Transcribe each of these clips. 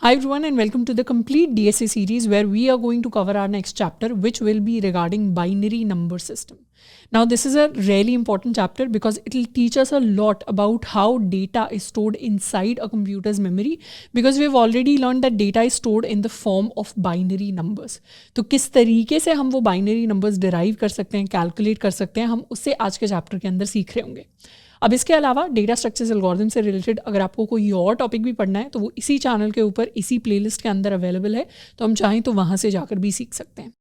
Hi everyone and welcome to the complete DSA series where we are going to cover our next chapter which will be regarding binary number system. Now this is a really important chapter because it will teach us a lot about how data is stored inside a computer's memory because we have already learned that data is stored in the form of binary numbers. तो किस तरीके से हम वो binary numbers derive कर सकते हैं, calculate कर सकते हैं, हम उससे आज के चैप्टर के अंदर सीख रहे होंगे. अब इसके अलावा डेटा स्ट्रक्चर्स एल्गोरिथम से रिलेटेड अगर आपको कोई और टॉपिक भी पढ़ना है तो वो इसी चैनल के ऊपर इसी प्लेलिस्ट के अंदर अवेलेबल है, तो हम चाहें तो वहाँ से जाकर भी सीख सकते हैं.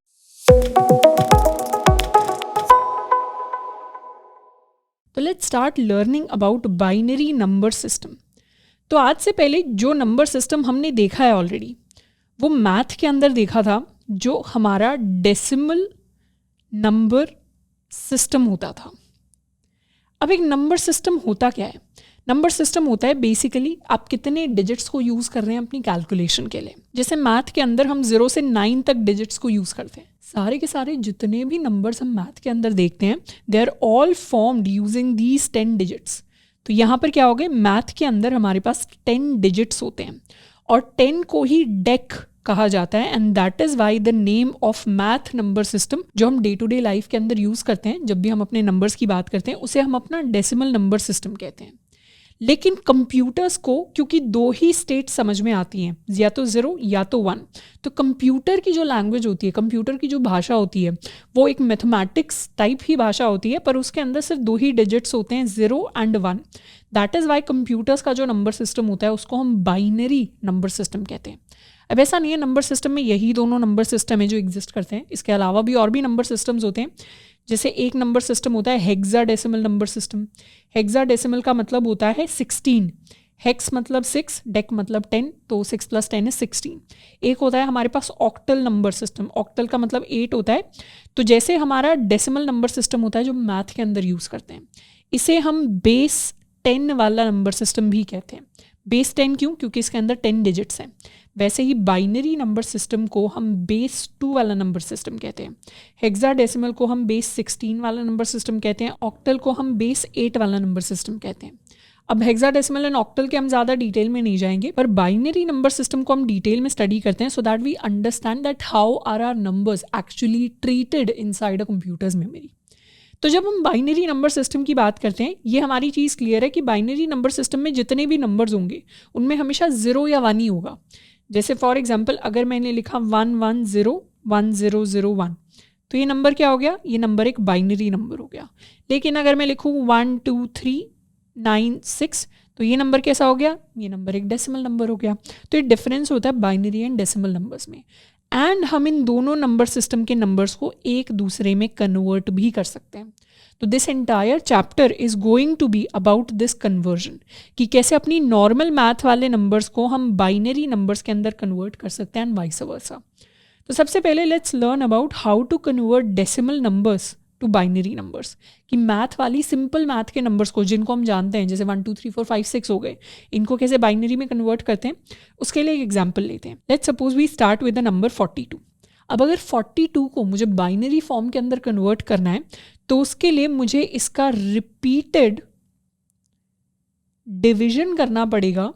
तो let's start learning about binary number system. तो आज से पहले जो नंबर सिस्टम हमने देखा है ऑलरेडी वो मैथ के अंदर देखा था, जो हमारा डेसिमल नंबर सिस्टम होता था. अब एक नंबर सिस्टम होता क्या है? नंबर सिस्टम होता है बेसिकली आप कितने डिजिट्स को यूज़ कर रहे हैं अपनी कैलकुलेशन के लिए. जैसे मैथ के अंदर हम 0 से 9 तक डिजिट्स को यूज़ करते हैं. सारे के सारे जितने भी नंबर्स हम मैथ के अंदर देखते हैं they are all formed using these 10 digits. तो यहाँ पर क्या हो गया, मैथ के अंदर हमारे पास 10 डिजिट्स होते हैं और 10 को ही डेक कहा जाता है and that is why the name of math number system जो हम डे टू डे लाइफ के अंदर यूज़ करते हैं जब भी हम अपने नंबर्स की बात करते हैं उसे हम अपना डेसिमल नंबर सिस्टम कहते हैं. लेकिन कंप्यूटर्स को क्योंकि दो ही स्टेट समझ में आती हैं, या तो 0 या तो 1, तो कंप्यूटर की जो लैंग्वेज होती है, कंप्यूटर की जो भाषा होती है वो एक मैथमेटिक्स टाइप ही भाषा होती है, पर उसके अंदर सिर्फ दो ही डिजिट्स होते हैं 0 and 1. That is why computers का जो नंबर सिस्टम होता है उसको हम बाइनरी नंबर सिस्टम कहते हैं. अब ऐसा नहीं है नंबर सिस्टम में यही दोनों नंबर सिस्टम है जो एग्जिस्ट करते हैं, इसके अलावा भी और भी नंबर सिस्टम्स होते हैं. जैसे एक नंबर सिस्टम होता है हेक्साडेसिमल नंबर सिस्टम. हेक्साडेसिमल का मतलब होता है 16. हेक्स मतलब 6, डेक मतलब 10, तो 6 + 10 = 16. एक होता है हमारे पास ऑक्टल नंबर सिस्टम. ऑक्टल का मतलब 8 होता है. तो जैसे हमारा डेसिमल नंबर सिस्टम होता है जो मैथ के अंदर यूज़ करते हैं, इसे हम बेस 10 वाला नंबर सिस्टम भी कहते हैं. बेस 10 क्यों? क्योंकि इसके अंदर 10 डिजिट्स हैं. वैसे ही बाइनरी नंबर सिस्टम को हम बेस 2 वाला नंबर सिस्टम कहते हैं. हेक्साडेसिमल को हम बेस 16 वाला नंबर सिस्टम कहते हैं. ऑक्टल को हम बेस 8 वाला नंबर सिस्टम कहते हैं. अब हेक्साडेसिमल एंड ऑक्टल के हम ज़्यादा डिटेल में नहीं जाएंगे, पर बाइनरी नंबर सिस्टम को हम डिटेल में स्टडी करते हैं so that we understand that how are our numbers actually treated inside a computer's memory. तो जब हम बाइनरी नंबर सिस्टम की बात करते हैं, ये हमारी चीज़ क्लियर है कि बाइनरी नंबर सिस्टम में जितने भी नंबर्स होंगे उनमें हमेशा 0 या 1 ही होगा. जैसे फॉर एग्जांपल अगर मैंने लिखा 1101001, तो ये नंबर क्या हो गया? ये नंबर एक बाइनरी नंबर हो गया. लेकिन अगर मैं लिखूँ 12396, तो ये नंबर कैसा हो गया? ये नंबर एक डेसिमल नंबर हो गया. तो ये डिफरेंस होता है बाइनरी एंड डेसिमल नंबर्स में. एंड हम इन दोनों नंबर सिस्टम के नंबर्स को एक दूसरे में कन्वर्ट भी कर सकते हैं. तो this entire chapter is going to be about this conversion, कि कैसे अपनी नॉर्मल मैथ वाले नंबर्स को हम बाइनरी नंबर्स के अंदर कन्वर्ट कर सकते हैं एंड वाइस वर्सा. तो सबसे पहले let's learn about how to convert decimal numbers to binary numbers. कि मैथ वाली सिंपल मैथ के नंबर्स को जिनको हम जानते हैं जैसे 1 2 3 4 5 6 हो गए, इनको कैसे बाइनरी में कन्वर्ट करते हैं उसके लिए एक एग्जाम्पल लेते हैं. Let's suppose we start with the number 42. अब अगर 42 को मुझे बाइनरी फॉर्म के अंदर कन्वर्ट करना है तो उसके लिए मुझे इसका रिपीटेड डिवीजन करना पड़ेगा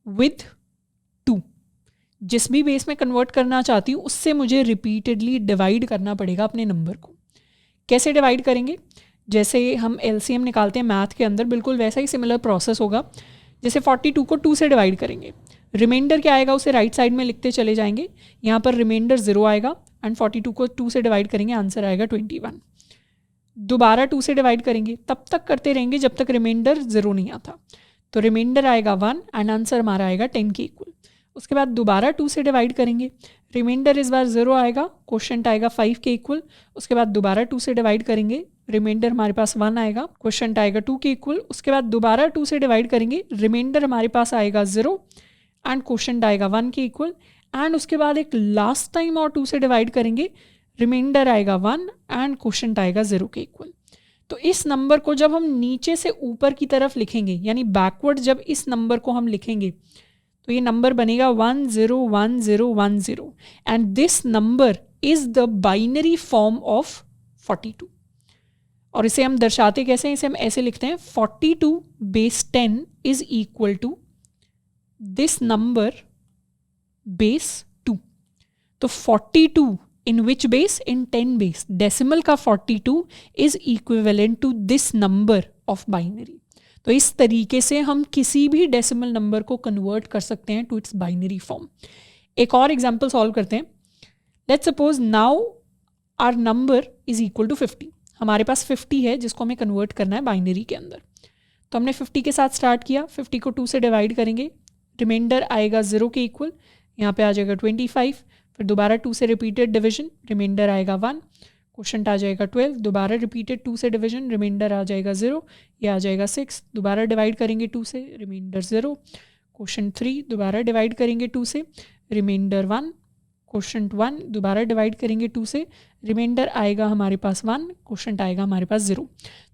विथ 2. जिस भी बेस में कन्वर्ट करना चाहती हूँ उससे मुझे रिपीटेडली डिवाइड करना पड़ेगा अपने नंबर को. कैसे डिवाइड करेंगे? जैसे हम एलसीएम निकालते हैं मैथ के अंदर, बिल्कुल वैसा ही सिमिलर प्रोसेस होगा. जैसे 42 को 2 से डिवाइड करेंगे, रिमाइंडर क्या आएगा उसे राइट साइड में लिखते चले जाएंगे. यहाँ पर रिमाइंडर 0 आएगा एंड 42 को 2 से डिवाइड करेंगे, आंसर आएगा 21. दोबारा 2 से डिवाइड करेंगे, तब तक करते रहेंगे जब तक रिमाइंडर 0 नहीं आता. तो रिमाइंडर आएगा 1 एंड आंसर हमारा आएगा 10 के इक्वल. उसके बाद दोबारा 2 से डिवाइड करेंगे, रिमाइंडर इस बार 0 आएगा, क्वोशंट आएगा 5 के इक्वल. उसके बाद दोबारा 2 से डिवाइड करेंगे, रिमाइंडर हमारे पास 1 आएगा, क्वोशंट आएगा 2 के इक्वल. उसके बाद दोबारा 2 से डिवाइड करेंगे, रिमाइंडर हमारे पास आएगा 0 एंड क्वोशंट आएगा 1 के इक्वल. एंड उसके बाद एक लास्ट टाइम और 2 से डिवाइड करेंगे, रिमाइंडर आएगा 1 एंड क्वोशंट आएगा 0 के इक्वल. तो इस नंबर को जब हम नीचे से ऊपर की तरफ लिखेंगे, यानी बैकवर्ड जब इस नंबर को हम लिखेंगे, तो ये नंबर बनेगा 101010 and this number is the binary form of 42. और इसे हम दर्शाते कैसे हैं? इसे हम ऐसे लिखते हैं 42 base 10 is equal to this number base 2। तो 42 in which base, in 10 base. Decimal का 42 is equivalent to this number of binary. तो इस तरीके से हम किसी भी डेसिमल नंबर को कन्वर्ट कर सकते हैं टू इट्स बाइनरी फॉर्म। एक और एग्जांपल सॉल्व करते हैं। Let's suppose now our number is equal to 50। हमारे पास 50 है जिसको हमें कन्वर्ट करना है बाइनरी के अंदर। तो हमने 50 के साथ स्टार्ट किया, 50 को 2 से डिवाइड करेंगे, रिमाइंडर आएगा 0 के इक्वल, यहाँ पे आ जाएगा 25, फिर दोबारा 2 से रिपीटेड डिवीजन, रिमाइंडर आएगा 1, क्वोशंट आ जाएगा 12, दोबारा रिपीटेड 2 से डिवीजन, रिमाइंडर आ जाएगा 0, ये आ जाएगा 6, दोबारा डिवाइड करेंगे 2 से, रिमाइंडर 0, क्वोशंट 3, दोबारा डिवाइड करेंगे 2 से, रिमाइंडर 1, क्वोशंट 1, दोबारा डिवाइड करेंगे 2 से, रिमाइंडर आएगा हमारे पास 1, क्वोशंट आएगा हमारे पास 0।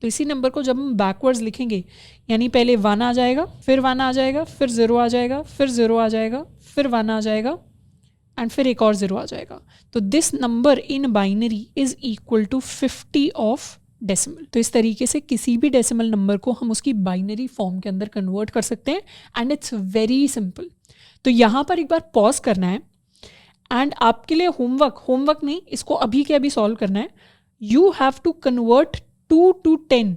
तो इसी नंबर को जब हम बैकवर्ड्स लिखेंगे, यानी पहले 1 आ जाएगा, फिर 1 आ जाएगा, फिर 0 आ जाएगा, फिर 0 आ जाएगा, फिर 1 आ जाएगा एंड फिर एक और 0 आ जाएगा। तो this number in binary is equal to 50 of decimal. तो इस तरीके से किसी भी डेसिमल नंबर को हम उसकी बाइनरी फॉर्म के अंदर कन्वर्ट कर सकते हैं एंड इट्स वेरी सिंपल। तो यहाँ पर एक बार पॉज करना है एंड आपके लिए होमवर्क नहीं, इसको अभी के अभी सॉल्व करना है। You have to convert 2 to 10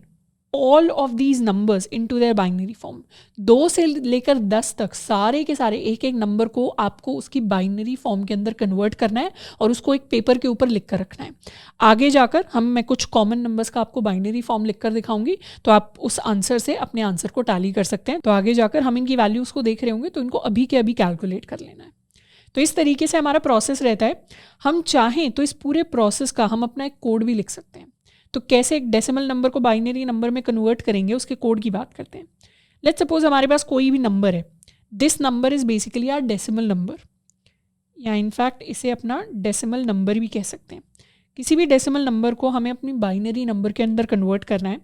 all of these numbers into their binary form. 2 से लेकर 10 तक सारे के सारे एक एक नंबर को आपको उसकी बाइनरी फॉर्म के अंदर कन्वर्ट करना है और उसको एक पेपर के ऊपर लिख कर रखना है। आगे जाकर मैं कुछ कॉमन नंबर्स का आपको बाइनरी फॉर्म लिख कर दिखाऊंगी, तो आप उस आंसर से अपने आंसर को टैली कर सकते हैं। तो आगे जाकर हम इनकी वैल्यूज़ को देख रहे होंगे, तो इनको अभी के अभी कैलकुलेट कर लेना है। तो इस तरीके से हमारा प्रोसेस रहता है। हम चाहें तो इस पूरे प्रोसेस का हम अपना एक कोड भी लिख सकते हैं। तो कैसे एक डेसिमल नंबर को बाइनरी नंबर में कन्वर्ट करेंगे, उसके कोड की बात करते हैं। लेट्स सपोज हमारे पास कोई भी नंबर है, this number is basically our decimal number, या इनफैक्ट इसे अपना डेसिमल नंबर भी कह सकते हैं। किसी भी डेसिमल नंबर को हमें अपनी बाइनरी नंबर के अंदर कन्वर्ट करना है।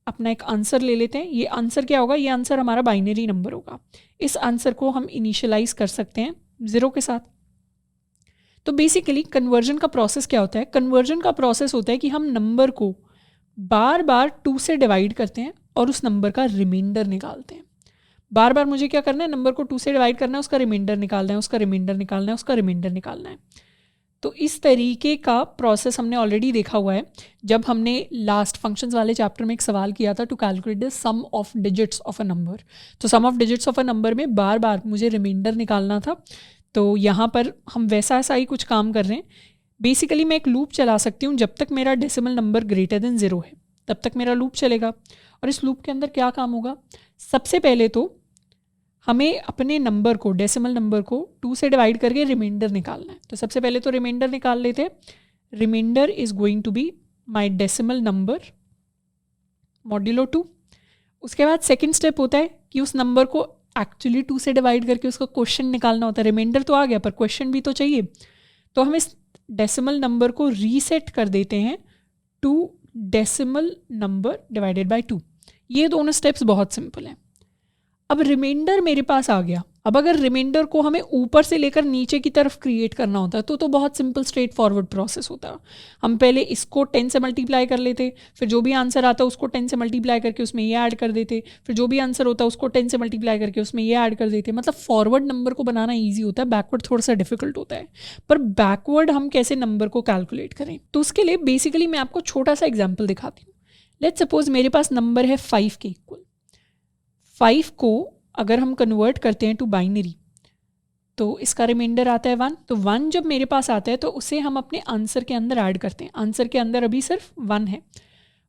अपना एक आंसर ले लेते हैं। ये आंसर क्या होगा? ये आंसर हमारा बाइनरी नंबर होगा। इस आंसर को हम इनिशियलाइज कर सकते हैं 0 के साथ। तो बेसिकली कन्वर्जन का प्रोसेस क्या होता है? कन्वर्जन का प्रोसेस होता है कि हम नंबर को बार बार 2 से डिवाइड करते हैं और उस नंबर का रिमाइंडर निकालते हैं। बार बार मुझे क्या करना है? नंबर को 2 से डिवाइड करना है, उसका रिमाइंडर निकालना है, उसका रिमाइंडर निकालना है, उसका रिमाइंडर निकालना है। तो इस तरीके का प्रोसेस हमने ऑलरेडी देखा हुआ है जब हमने लास्ट फंक्शंस वाले चैप्टर में एक सवाल किया था to calculate the sum of digits of a number. तो sum of digits of a number में बार बार मुझे रिमाइंडर निकालना था। तो यहाँ पर हम वैसा ही कुछ काम कर रहे हैं। बेसिकली मैं एक लूप चला सकती हूँ, जब तक मेरा डेसिमल नंबर ग्रेटर देन 0 है तब तक मेरा लूप चलेगा। और इस लूप के अंदर क्या काम होगा? सबसे पहले तो हमें अपने नंबर को, डेसिमल नंबर को 2 से डिवाइड करके रिमाइंडर निकालना है। तो सबसे पहले तो रिमाइंडर निकाल लेते हैं। Remainder is going to be my decimal number modulo 2। उसके बाद सेकंड स्टेप होता है कि उस नंबर को एक्चुअली 2 से डिवाइड करके उसका क्वेश्चन निकालना होता है। रिमाइंडर तो आ गया पर क्वेश्चन भी तो चाहिए। तो हम इस डेसिमल नंबर को रीसेट कर देते हैं to decimal number divided by 2। ये दोनों स्टेप्स बहुत सिंपल हैं। अब रिमाइंडर मेरे पास आ गया। अब अगर रिमाइंडर को हमें ऊपर से लेकर नीचे की तरफ क्रिएट करना होता है तो बहुत सिंपल स्ट्रेट फॉरवर्ड प्रोसेस होता है। हम पहले इसको 10 से मल्टीप्लाई कर लेते, फिर जो भी आंसर आता उसको 10 से मल्टीप्लाई करके उसमें ये ऐड कर देते, फिर जो भी आंसर होता उसको 10 से मल्टीप्लाई करके उसमें ये ऐड कर देते। मतलब फॉरवर्ड नंबर को बनाना ईजी होता है, बैकवर्ड थोड़ा सा डिफिकल्ट होता है। पर बैकवर्ड हम कैसे नंबर को कैलकुलेट करें, तो उसके लिए बेसिकली मैं आपको छोटा सा एग्जाम्पल दिखाती हूँ। लेट्स सपोज मेरे पास नंबर है 5 के इक्वल। 5 को अगर हम कन्वर्ट करते हैं टू बाइनरी तो इसका रिमाइंडर आता है 1। तो 1 जब मेरे पास आता है तो उसे हम अपने आंसर के अंदर ऐड करते हैं। आंसर के अंदर अभी सिर्फ 1 है।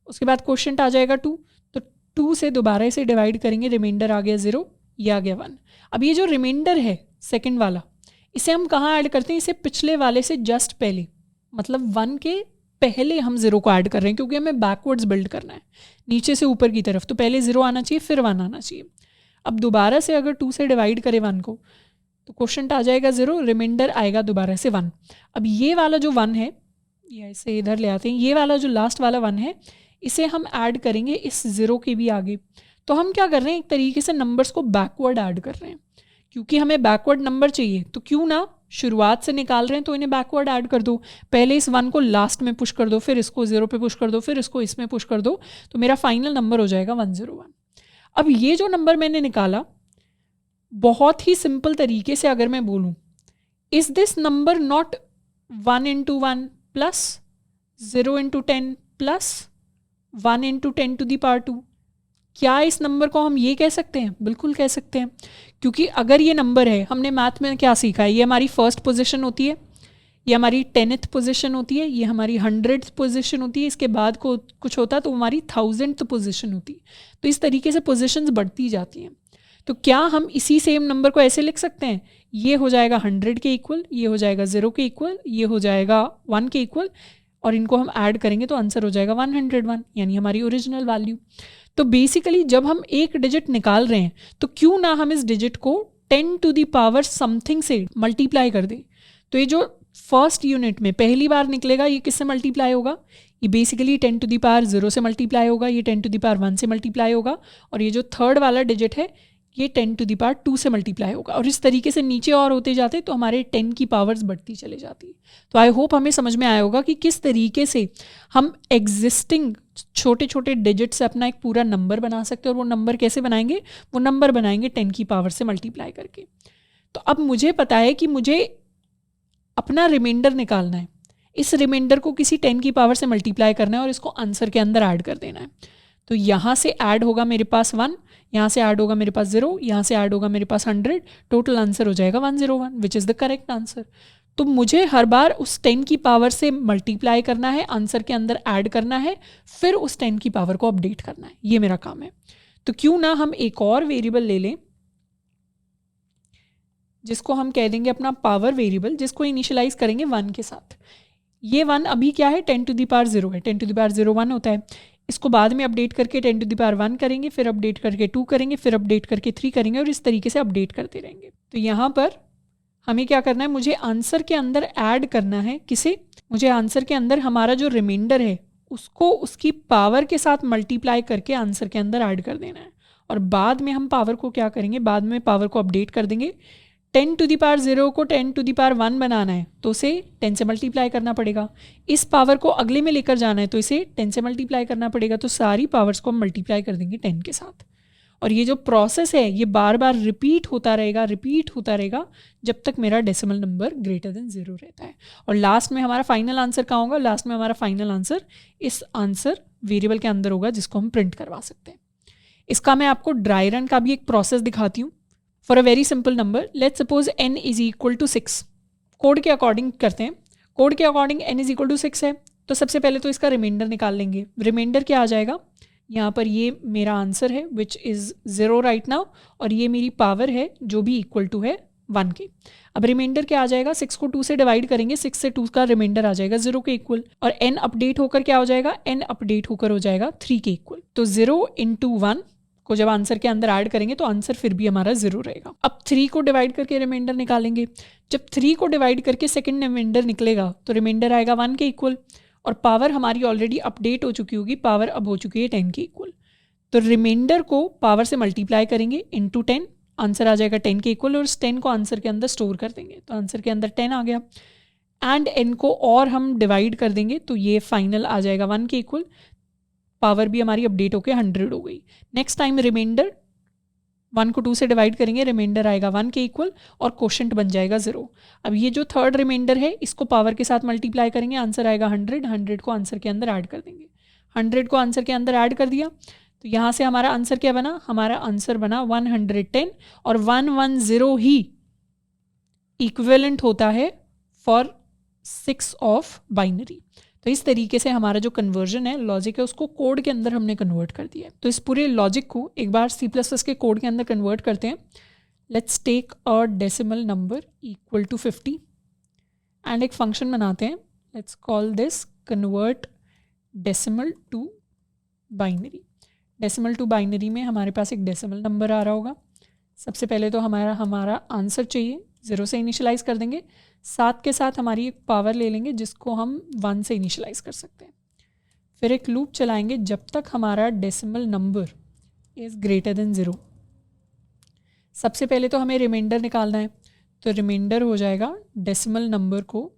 उसके बाद क्वोशंट आ जाएगा 2। तो 2 से दोबारा इसे डिवाइड करेंगे, रिमाइंडर आ गया 0, ये आ गया 1। अब ये जो रिमाइंडर है सेकेंड वाला, इसे हम कहाँ ऐड करते हैं? इसे पिछले वाले से जस्ट पहले, मतलब 1 के पहले हम 0 को ऐड कर रहे हैं क्योंकि हमें बैकवर्ड्स बिल्ड करना है नीचे से ऊपर की तरफ। तो पहले 0 आना चाहिए, फिर 1 आना चाहिए। अब दोबारा से अगर 2 से डिवाइड करें 1 को तो क्वोशंट आ जाएगा 0, रिमाइंडर आएगा दोबारा से 1। अब ये वाला जो 1 है, ये इसे इधर ले आते हैं, ये वाला जो लास्ट वाला 1 है इसे हम ऐड करेंगे इस 0 के भी आगे। तो हम क्या कर रहे हैं? एक तरीके से नंबर्स को बैकवर्ड ऐड कर रहे हैं। क्योंकि हमें बैकवर्ड नंबर चाहिए तो क्यों ना शुरुआत से निकाल रहे हैं तो इन्हें बैकवर्ड ऐड कर दो। पहले इस 1 को लास्ट में पुश कर दो, फिर इसको 0 पे पुश कर दो, फिर इसको इसमें पुश कर दो, तो मेरा फाइनल नंबर हो जाएगा 101। अब ये जो नंबर मैंने निकाला, बहुत ही सिंपल तरीके से अगर मैं बोलूं is this number not 1 into 1 plus 0 into 10 plus 1 into 10 to the power 2? क्या इस नंबर को हम ये कह सकते हैं? बिल्कुल कह सकते हैं, क्योंकि अगर ये नंबर है, हमने मैथ में क्या सीखा है, ये हमारी फर्स्ट पोजीशन होती है, ये हमारी 10th पोजीशन होती है, ये हमारी 100th पोजीशन होती है, इसके बाद को कुछ होता तो हमारी 1000th पोजीशन होती है। तो इस तरीके से पोजीशंस बढ़ती जाती हैं। तो क्या हम इसी सेम नंबर को ऐसे लिख सकते हैं, ये हो जाएगा 100 के इक्वल, ये हो जाएगा 0 के इक्वल, ये हो जाएगा 1 के इक्वल, और इनको हम ऐड करेंगे तो आंसर हो जाएगा 101, यानी हमारी ओरिजिनल वैल्यू। तो बेसिकली जब हम एक डिजिट निकाल रहे हैं तो क्यों ना हम इस डिजिट को 10 to the power समथिंग से मल्टीप्लाई कर दें। तो ये जो फर्स्ट यूनिट में पहली बार निकलेगा, ये किससे मल्टीप्लाई होगा, ये बेसिकली 10 to the power 0 से मल्टीप्लाई होगा, ये 10 to the power 1 से मल्टीप्लाई होगा, और ये जो थर्ड वाला डिजिट है ये 10 to the power 2 से मल्टीप्लाई होगा, और इस तरीके से नीचे और होते जाते तो हमारे 10 की पावर्स बढ़ती चले जाती। तो आई होप हमें समझ में आया होगा कि किस तरीके से हम एग्जिस्टिंग छोटे छोटे डिजिट से अपना एक पूरा नंबर बना सकते हैं। और वो नंबर कैसे बनाएंगे, वो नंबर बनाएंगे 10 की पावर से मल्टीप्लाई करके। तो अब मुझे पता है कि मुझे अपना रिमाइंडर निकालना है, इस रिमाइंडर को किसी 10 की पावर से मल्टीप्लाई करना है और इसको आंसर के अंदर ऐड कर देना है। तो यहाँ से ऐड होगा मेरे पास 1, यहाँ से ऐड होगा मेरे पास 0, यहाँ से ऐड होगा मेरे पास 100, टोटल आंसर हो जाएगा 101, which is the correct answer. तो मुझे हर बार उस 10 की पावर से मल्टीप्लाई करना है, आंसर के अंदर ऐड करना है, फिर उस 10 की पावर को अपडेट करना है, ये मेरा काम है। तो क्यों ना हम एक और वेरिएबल ले लें जिसको हम कह देंगे अपना पावर वेरिएबल, जिसको इनिशियलाइज करेंगे 1 के साथ। ये 1 अभी क्या है, 10 to the power 0 है, 10 to the power 0 1 होता है। इसको बाद में अपडेट करके 10 to the power 1 करेंगे, फिर अपडेट करके 2 करेंगे, फिर अपडेट करके 3 करेंगे, और इस तरीके से अपडेट करते रहेंगे। तो यहाँ पर हमें क्या करना है, मुझे आंसर के अंदर ऐड करना है, किसे, मुझे आंसर के अंदर हमारा जो रिमाइंडर है उसको उसकी पावर के साथ मल्टीप्लाई करके आंसर के अंदर ऐड कर देना है। और बाद में हम पावर को क्या करेंगे, बाद में पावर को अपडेट कर देंगे। 10 to the power 0 को 10 to the power 1 बनाना है तो उसे 10 से मल्टीप्लाई करना पड़ेगा। इस पावर को अगले में लेकर जाना है तो इसे 10 से मल्टीप्लाई करना पड़ेगा। तो सारी पावर्स को हम मल्टीप्लाई कर देंगे 10 के साथ। और ये जो प्रोसेस है ये बार बार रिपीट होता रहेगा जब तक मेरा डेसिमल नंबर ग्रेटर देन 0 रहता है। और लास्ट में हमारा फाइनल आंसर कहाँ होगा, लास्ट में हमारा फाइनल आंसर इस आंसर वेरिएबल के अंदर होगा जिसको हम प्रिंट करवा सकते हैं। इसका मैं आपको ड्राई रन का भी एक प्रोसेस दिखाती हूँ। For a very simple number, let's suppose n is equal to 6। Code के अकॉर्डिंग करते हैं, कोड के according n is equal to 6 है, तो सबसे पहले तो इसका रिमाइंडर निकाल लेंगे। रिमाइंडर क्या आ जाएगा, यहाँ पर ये मेरा आंसर है विच इज़ 0 राइट नाउ, और ये मेरी पावर है जो भी इक्वल टू है 1 के। अब रिमाइंडर क्या आ जाएगा, 6 को 2 से डिवाइड करेंगे, 6 से 2 का रिमाइंडर आ जाएगा 0 के इक्वल, और n अपडेट होकर क्या हो जाएगा, n अपडेट होकर हो जाएगा 3 के इक्वल। तो 0 into 1 को जब आंसर के अंदर ऐड करेंगे तो आंसर फिर भी हमारा 0 रहेगा। अब 3 को डिवाइड करके रिमाइंडर निकालेंगे। जब 3 को डिवाइड करके सेकंड रिमाइंडर निकलेगा तो रिमाइंडर आएगा 1 के इक्वल, और पावर हमारी ऑलरेडी अपडेट हो चुकी होगी, पावर अब हो चुकी है 10 के इक्वल। तो रिमाइंडर को पावर से मल्टीप्लाई करेंगे इंटू 10, आंसर आ जाएगा 10 के इक्वल, और उस 10 को आंसर के अंदर स्टोर कर देंगे तो आंसर के अंदर 10 आ गया। एंड n को और हम डिवाइड कर देंगे तो ये फाइनल आ जाएगा 1 के इक्वल, पावर भी हमारी अपडेट होकर 100 हो गई। नेक्स्ट टाइम रिमाइंडर 1 को 2 से डिवाइड करेंगे, रिमाइंडर आएगा 1 के इक्वल और क्वोशंट बन जाएगा 0। अब ये जो थर्ड रिमाइंडर है इसको पावर के साथ मल्टीप्लाई करेंगे, आंसर आएगा 100, 100 को आंसर के अंदर ऐड कर देंगे। 100 को आंसर के अंदर ऐड कर दिया तो यहाँ से हमारा आंसर क्या बना, हमारा आंसर बना 110, और 110 ही इक्विवेलेंट होता है फॉर 6 ऑफ बाइनरी। तो इस तरीके से हमारा जो कन्वर्जन है, लॉजिक है, उसको कोड के अंदर हमने कन्वर्ट कर दिया है। तो इस पूरे लॉजिक को एक बार C++ के कोड के अंदर कन्वर्ट करते हैं। Let's take a decimal number equal to 50 and एक फंक्शन बनाते हैं। Let's call this convert decimal to binary. Decimal to binary में हमारे पास एक डेसिमल नंबर आ रहा होगा। सबसे पहले तो हमारा आंसर चाहिए, 0 से इनिशियलाइज कर देंगे, साथ के साथ हमारी एक पावर ले लेंगे जिसको हम 1 से इनिशियलाइज कर सकते हैं। फिर एक लूप चलाएंगे जब तक हमारा decimal number is greater than 0। सबसे पहले तो हमें रिमाइंडर निकालना है, तो रिमाइंडर हो जाएगा डेसिमल नंबर को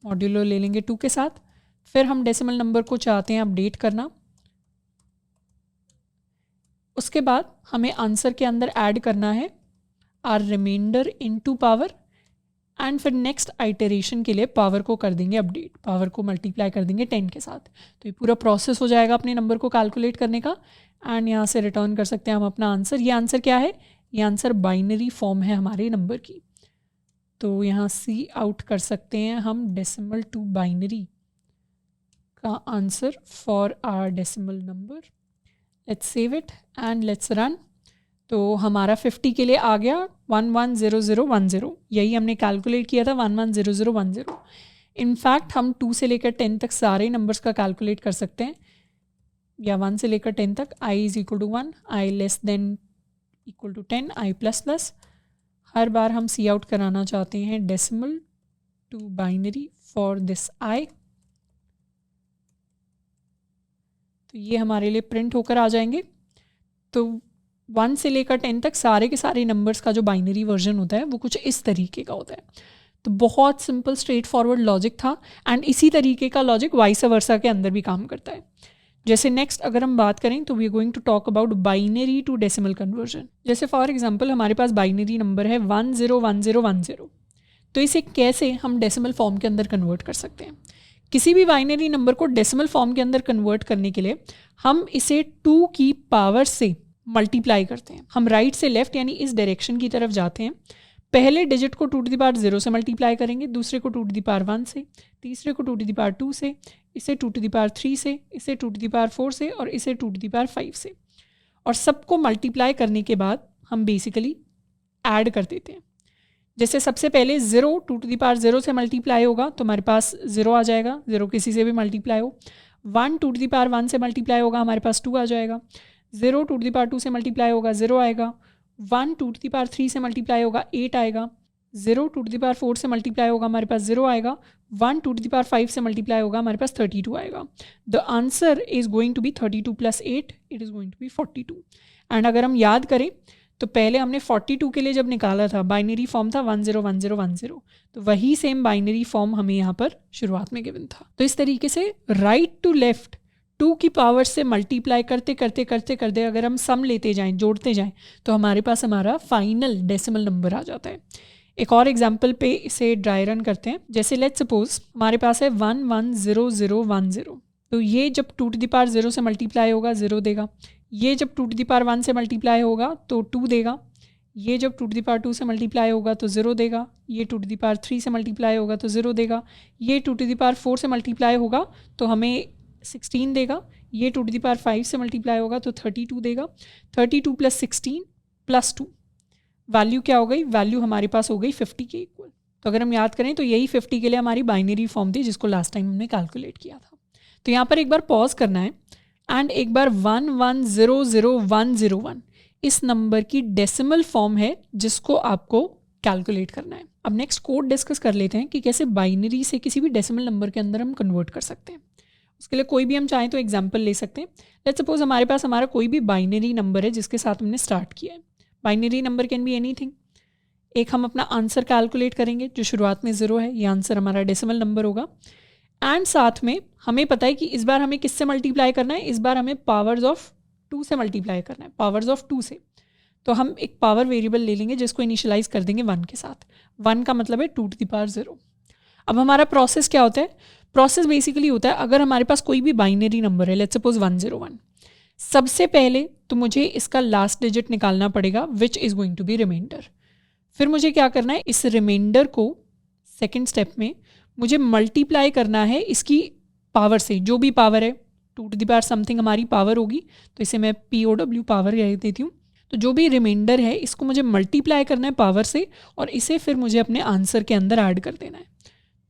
मॉड्यूलो ले लेंगे 2 के साथ। फिर हम डेसिमल नंबर को चाहते हैं अपडेट करना, उसके बाद हमें आंसर के अंदर ऐड करना है our remainder into power and फिर नेक्स्ट आइटरेशन के लिए पावर को कर देंगे अपडेट, पावर को मल्टीप्लाई कर देंगे 10 के साथ। तो ये पूरा प्रोसेस हो जाएगा अपने नंबर को कैलकुलेट करने का, एंड यहाँ से रिटर्न कर सकते हैं हम अपना आंसर। ये आंसर क्या है? ये आंसर बाइनरी फॉर्म है हमारे नंबर की। तो यहाँ सी आउट कर सकते हैं हम डेसिमल टू बाइनरी का answer for our decimal number. Let's save it and let's run. तो हमारा 50 के लिए आ गया 110010, यही हमने कैलकुलेट किया था 110010। इनफैक्ट हम 2 से लेकर 10 तक सारे नंबर्स का कैलकुलेट कर सकते हैं, या 1 से लेकर 10 तक। i is equal to 1, i less than equal to 10, i plus plus. हर बार हम सी आउट कराना चाहते हैं decimal to binary for this i। तो ये हमारे लिए प्रिंट होकर आ जाएंगे। तो 1 से लेकर 10 तक सारे के सारे नंबर्स का जो बाइनरी वर्जन होता है वो कुछ इस तरीके का होता है। तो बहुत सिंपल स्ट्रेट फॉरवर्ड लॉजिक था, एंड इसी तरीके का लॉजिक वाइस वर्सा के अंदर भी काम करता है। जैसे नेक्स्ट अगर हम बात करें तो we are going to talk about binary to decimal conversion. जैसे फॉर एग्जांपल हमारे पास बाइनरी नंबर है 101010, तो इसे कैसे हम डेसिमल फॉर्म के अंदर कन्वर्ट कर सकते हैं? किसी भी बाइनरी नंबर को डेसिमल फॉर्म के अंदर कन्वर्ट करने के लिए हम इसे 2 की पावर से मल्टीप्लाई करते हैं। हम राइट से लेफ्ट यानी इस डायरेक्शन की तरफ जाते हैं। पहले डिजिट को 2 टू द पावर 0 से मल्टीप्लाई करेंगे, दूसरे को 2 टू द पावर 1 से, तीसरे को 2 टू द पावर 2 से, इसे 2 टू द पावर 3 से, इसे 2 टू द पावर 4 से, और इसे 2 टू द पावर 5 से। और सबको मल्टीप्लाई करने के बाद हम बेसिकली ऐड कर देते हैं। जैसे सबसे पहले 0 2 टू द पावर 0 से मल्टीप्लाई होगा तो हमारे पास 0 आ जाएगा, 0 किसी से भी मल्टीप्लाई हो। 1 2 टू द पावर 1 से मल्टीप्लाई होगा, हमारे पास 2 आ जाएगा। 0 2 टू द पावर 2 से मल्टीप्लाई होगा, 0 आएगा। 1 2 टू द पावर 3 से मल्टीप्लाई होगा, 8 आएगा। 0 2 टू द पावर 4 से मल्टीप्लाई होगा, हमारे पास 0 आएगा। 1 2 टू द पावर 5 से मल्टीप्लाई होगा, हमारे पास 32 आएगा। The answer is going to be 32 plus 8, it is going to be 42। And अगर हम याद करें तो पहले हमने 42 के लिए जब निकाला था बाइनरी फॉर्म था 101010, तो वही सेम बाइनरी फॉर्म हमें यहाँ पर शुरुआत में गिवन था। तो इस तरीके से राइट टू लेफ्ट 2 की पावर से मल्टीप्लाई करते करते करते करते अगर हम सम लेते जाएं, जोड़ते जाएं, तो हमारे पास हमारा फाइनल डेसिमल नंबर आ जाता है। एक और एग्जाम्पल पे इसे ड्राई रन करते हैं। जैसे लेट्स सपोज हमारे पास है 110010, तो ये जब 2 टू द पावर 0 से मल्टीप्लाई होगा 0 देगा। ये जब 2 टू द पावर 1 से मल्टीप्लाई होगा तो 2 देगा। ये जब 2 टू द पावर 2 से मल्टीप्लाई होगा तो 0 देगा। ये 2 टू द पावर 3 से मल्टीप्लाई होगा तो 0 देगा। ये 2 टू द पावर 4 से मल्टीप्लाई होगा तो हमें 16 देगा। ये 2 टू द पावर 5 से मल्टीप्लाई होगा तो 32 देगा। 32 प्लस 16 प्लस 2, वैल्यू क्या हो गई? वैल्यू हमारे पास हो गई 50 के इक्वल। तो अगर हम याद करें तो यही 50 के लिए हमारी बाइनरी फॉर्म थी जिसको लास्ट टाइम हमने कैलकुलेट किया था। तो यहाँ पर एक बार पॉज करना है एंड एक बार 11000101 इस नंबर की डेसिमल फॉर्म है जिसको आपको कैलकुलेट करना है। अब नेक्स्ट कोड डिस्कस कर लेते हैं कि कैसे बाइनरी से किसी भी डेसिमल नंबर के अंदर हम कन्वर्ट कर सकते हैं। उसके लिए कोई भी हम चाहें तो एग्जाम्पल ले सकते हैं। लेट्स सपोज हमारे पास हमारा कोई भी बाइनरी नंबर है जिसके साथ हमने स्टार्ट किया है। Binary number can be anything. एक हम अपना आंसर कैलकुलेट करेंगे जो शुरुआत में 0 है, ये आंसर हमारा डेसिमल नंबर होगा। एंड साथ में हमें पता है कि इस बार हमें किससे मल्टीप्लाई करना है? इस बार हमें पावर्स ऑफ 2 से मल्टीप्लाई करना है, पावर्स ऑफ 2 से। तो हम एक पावर वेरिएबल ले लेंगे जिसको इनिशियलाइज कर देंगे 1 के साथ। 1 का मतलब है 2 टू द पावर 0। अब हमारा प्रोसेस क्या होता है? प्रोसेस बेसिकली होता है अगर हमारे पास कोई भी बाइनरी नंबर है, लेट्स सपोज 101, सबसे पहले तो मुझे इसका लास्ट डिजिट निकालना पड़ेगा which is going to be remainder. फिर मुझे क्या करना है? इस रिमाइंडर को सेकेंड स्टेप में मुझे मल्टीप्लाई करना है इसकी पावर से, जो भी पावर है 2 टू द पावर समथिंग हमारी पावर होगी, तो इसे मैं POW पावर कह देती हूँ। तो जो भी रिमाइंडर है इसको मुझे मल्टीप्लाई करना है पावर से और इसे फिर मुझे अपने आंसर के अंदर ऐड कर देना है।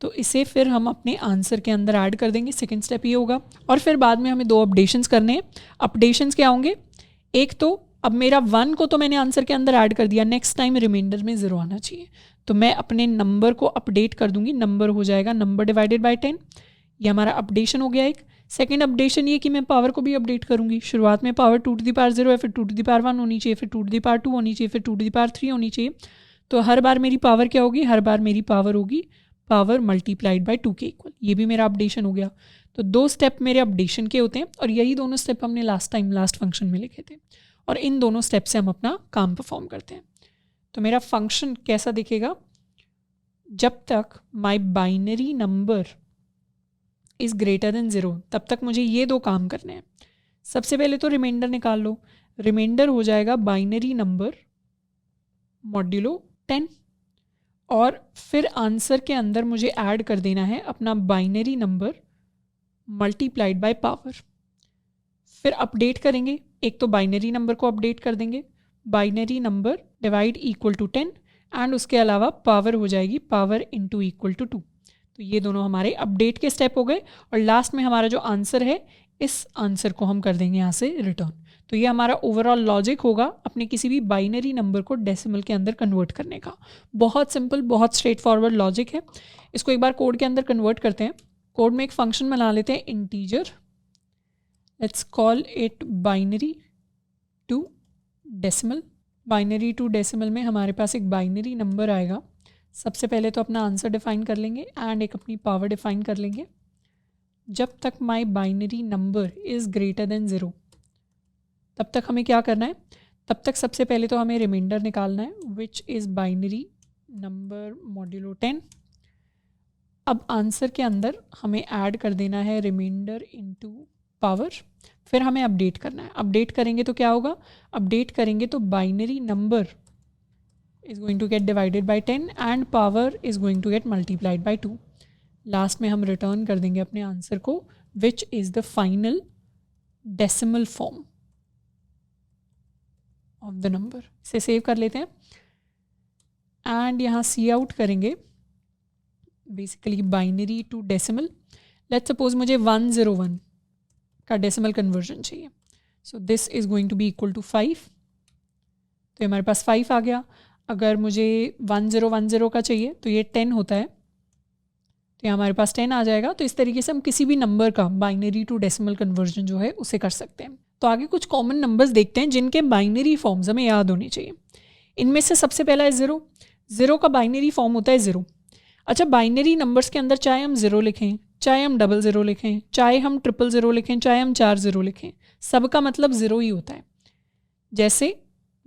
तो इसे फिर हम अपने आंसर के अंदर ऐड कर देंगे, सेकेंड स्टेप ये होगा। और फिर बाद में हमें 2 अपडेशंस करने हैं। अपडेशंस क्या होंगे? एक तो अब मेरा 1 को तो मैंने आंसर के अंदर ऐड कर दिया, नेक्स्ट टाइम रिमाइंडर में 0 आना चाहिए, तो मैं अपने नंबर को अपडेट कर दूंगी। नंबर हो जाएगा नंबर डिवाइडेड बाय 10, ये हमारा अपडेशन हो गया एक। सेकंड अपडेशन ये कि मैं पावर को भी अपडेट करूंगी। शुरुआत में पावर 2 टू द पावर 0 है, फिर 2 टू द पावर 1 होनी चाहिए, फिर 2 टू द पावर 2 होनी चाहिए, फिर 2 टू द पावर 3 होनी चाहिए। तो हर बार मेरी पावर क्या होगी? हर बार मेरी पावर होगी पावर मल्टीप्लाइड बाय 2 के इक्वल। ये भी मेरा अपडेशन हो गया। तो 2 स्टेप मेरे अपडेशन के होते हैं और यही दोनों स्टेप हमने लास्ट फंक्शन में लिखे थे और इन दोनों स्टेप से हम अपना काम परफॉर्म करते हैं। तो मेरा फंक्शन कैसा दिखेगा? जब तक my binary number is greater than 0 तब तक मुझे ये दो काम करने हैं। सबसे पहले तो रिमाइंडर निकाल लो, रिमाइंडर हो जाएगा बाइनरी नंबर मॉड्यूलो 10, और फिर आंसर के अंदर मुझे ऐड कर देना है अपना binary number multiplied by power. फिर अपडेट करेंगे, एक तो बाइनरी नंबर को अपडेट कर देंगे, binary number divide equal to 10, and उसके अलावा पावर हो जाएगी पावर इंटू इक्वल टू 2। तो ये दोनों हमारे अपडेट के स्टेप हो गए, और लास्ट में हमारा जो आंसर है इस आंसर को हम कर देंगे यहाँ से रिटर्न। तो ये हमारा ओवरऑल लॉजिक होगा अपने किसी भी बाइनरी नंबर को डेसिमल के अंदर कन्वर्ट करने का। बहुत सिंपल, बहुत स्ट्रेट फॉरवर्ड लॉजिक है। इसको एक बार कोड के अंदर कन्वर्ट करते हैं। कोड में एक फंक्शन बना लेते हैं integer, let's call it binary to decimal. Binary to decimal में हमारे पास एक बाइनरी नंबर आएगा। सबसे पहले तो अपना आंसर डिफाइन कर लेंगे एंड एक अपनी पावर डिफाइन कर लेंगे। जब तक my binary number is greater than 0 तब तक हमें क्या करना है, तब तक सबसे पहले तो हमें रिमाइंडर निकालना है which is binary number modulo 10। अब आंसर के अंदर हमें ऐड कर देना है रिमाइंडर इनटू पावर। फिर हमें अपडेट करना है। अपडेट करेंगे तो क्या होगा, अपडेट करेंगे तो binary number is going to get divided by 10 and power is going to get multiplied by 2। Last में हम रिटर्न कर देंगे अपने आंसर को which is the final decimal form of the number। इसे सेव कर लेते हैं एंड यहाँ सी आउट करेंगे basically binary to decimal. Let's suppose मुझे 101 का डेसिमल कन्वर्जन चाहिए, so this is going to be equal to 5। तो हमारे पास 5 आ गया। अगर मुझे 1010 का चाहिए तो ये 10 होता है, तो ये हमारे पास 10 आ जाएगा। तो इस तरीके से हम किसी भी नंबर का बाइनरी टू डेसिमल कन्वर्जन जो है उसे कर सकते हैं। तो आगे कुछ कॉमन नंबर्स देखते हैं जिनके बाइनरी फॉर्म्स हमें याद होने चाहिए। इनमें से सबसे पहला है 0। 0 का बाइनरी फॉर्म होता है 0। अच्छा, बाइनरी नंबर्स के अंदर चाहे हम 0 लिखें, चाहे हम 00 लिखें, चाहे हम 000 लिखें, चाहे हम 40 लिखें, सबका मतलब 0 ही होता है। जैसे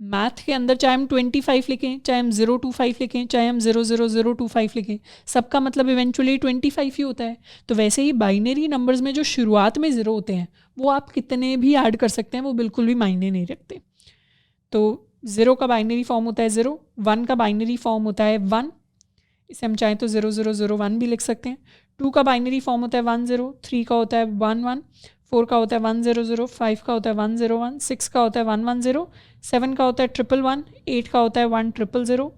मैथ के अंदर चाहे हम 25 लिखें, चाहे हम 025 लिखें, चाहे हम 00025 लिखें, सबका मतलब इवेंचुअली 25 ही होता है। तो वैसे ही बाइनरी नंबर्स में जो शुरुआत में 0 होते हैं वो आप कितने भी ऐड कर सकते हैं, वो बिल्कुल भी मायने नहीं रखते। तो 0 का बाइनरी फॉर्म होता है 0, 1 का बाइनरी फॉर्म होता है 1, इसे हम चाहें तो 0001 भी लिख सकते हैं। 2 का बाइनरी फॉर्म होता है 10, 3 का होता है 11, 4 का होता है 100, 5 का होता है 101, 6 का होता है 110, 7 का होता है 111, 8 का होता है 1000,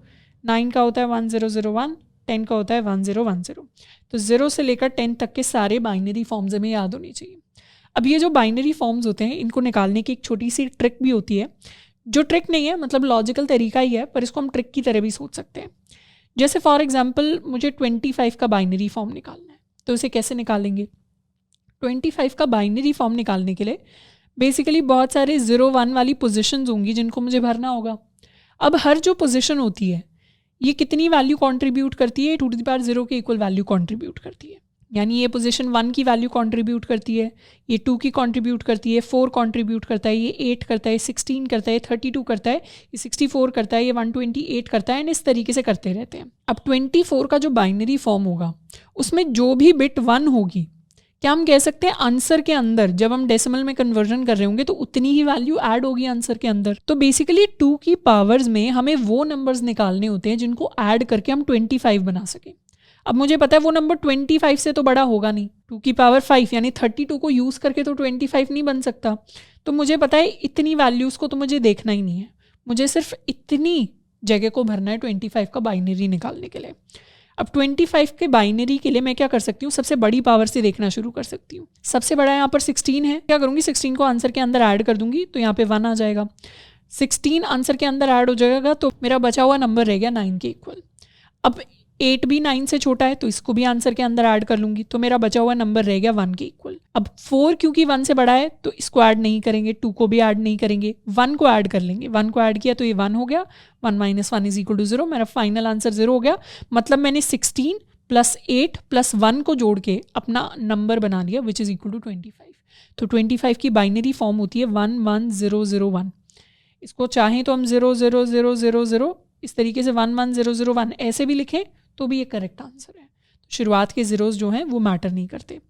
9 का होता है 1001, 10 का होता है 1010। तो 0 से लेकर 10 तक के सारे बाइनरी फॉर्म्स हमें याद होनी चाहिए। अब ये जो बाइनरी फॉर्म्स होते हैं इनको निकालने की एक छोटी सी ट्रिक भी होती है, जो ट्रिक नहीं है, मतलब लॉजिकल तरीका ही है, पर इसको हम ट्रिक की तरह भी सोच सकते हैं। जैसे फॉर एग्जांपल मुझे 25 का बाइनरी फॉर्म निकालना है, तो इसे कैसे निकालेंगे। 25 का बाइनरी फॉर्म निकालने के लिए बेसिकली बहुत सारे 0-1 वाली पोजीशंस होंगी जिनको मुझे भरना होगा। अब हर जो पोजीशन होती है ये कितनी वैल्यू कंट्रीब्यूट करती है, 2⁻0 के इक्वल वैल्यू कंट्रीब्यूट करती है। यानी ये पोजीशन 1 की वैल्यू कंट्रीब्यूट करती है, ये 2 की कंट्रीब्यूट करती है, 4 कंट्रीब्यूट करता है, ये 8 करता है, 16 करता है, 32 करता है, ये 64 करता है, ये 128 करता है, एंड इस तरीके से करते रहते हैं। अब 24 का जो बाइनरी फॉर्म होगा उसमें जो भी बिट 1 होगी, क्या हम कह सकते हैं आंसर के अंदर जब हम डेसिमल में कन्वर्जन कर रहे होंगे तो उतनी ही वैल्यू ऐड होगी आंसर के अंदर। तो बेसिकली 2 की पावर्स में हमें वो नंबर्स निकालने होते हैं जिनको ऐड करके हम 25 बना सकें। अब मुझे पता है वो नंबर 25 से तो बड़ा होगा नहीं, 2 की पावर 5 यानी 32 को यूज़ करके तो 25 नहीं बन सकता। तो मुझे पता है इतनी वैल्यूज़ को तो मुझे देखना ही नहीं है, मुझे सिर्फ इतनी जगह को भरना है 25 का बाइनरी निकालने के लिए। अब 25 के बाइनरी के लिए मैं क्या कर सकती हूँ, सबसे बड़ी पावर से देखना शुरू कर सकती हूँ। सबसे बड़ा यहाँ पर 16 है, क्या करूँगी 16 को आंसर के अंदर ऐड कर दूंगी तो यहाँ पे 1 आ जाएगा। 16 आंसर के अंदर ऐड हो जाएगा तो मेरा बचा हुआ नंबर रह गया 9 के इक्वल। अब 8 भी 9 से छोटा है तो इसको भी आंसर के अंदर ऐड कर लूँगी तो मेरा बचा हुआ नंबर रह गया 1 के इक्वल। अब 4 क्योंकि 1 से बड़ा है तो इसको ऐड नहीं करेंगे, 2 को भी ऐड नहीं करेंगे, 1 को ऐड कर लेंगे। 1 को ऐड किया तो ये 1 हो गया, 1 - 1 = 0, मेरा फाइनल आंसर 0 हो गया। मतलब मैंने 16 + 8 + 1 को जोड़ के अपना नंबर बना लिया विच इज़ इक्वल टू 25। तो 25 की बाइनरी फॉर्म होती है 11001। इसको चाहें तो हम 00000 इस तरीके से 11001 ऐसे भी लिखें तो भी ये करेक्ट आंसर है। तो शुरुआत के ज़ीरोज़ जो हैं वो मैटर नहीं करते।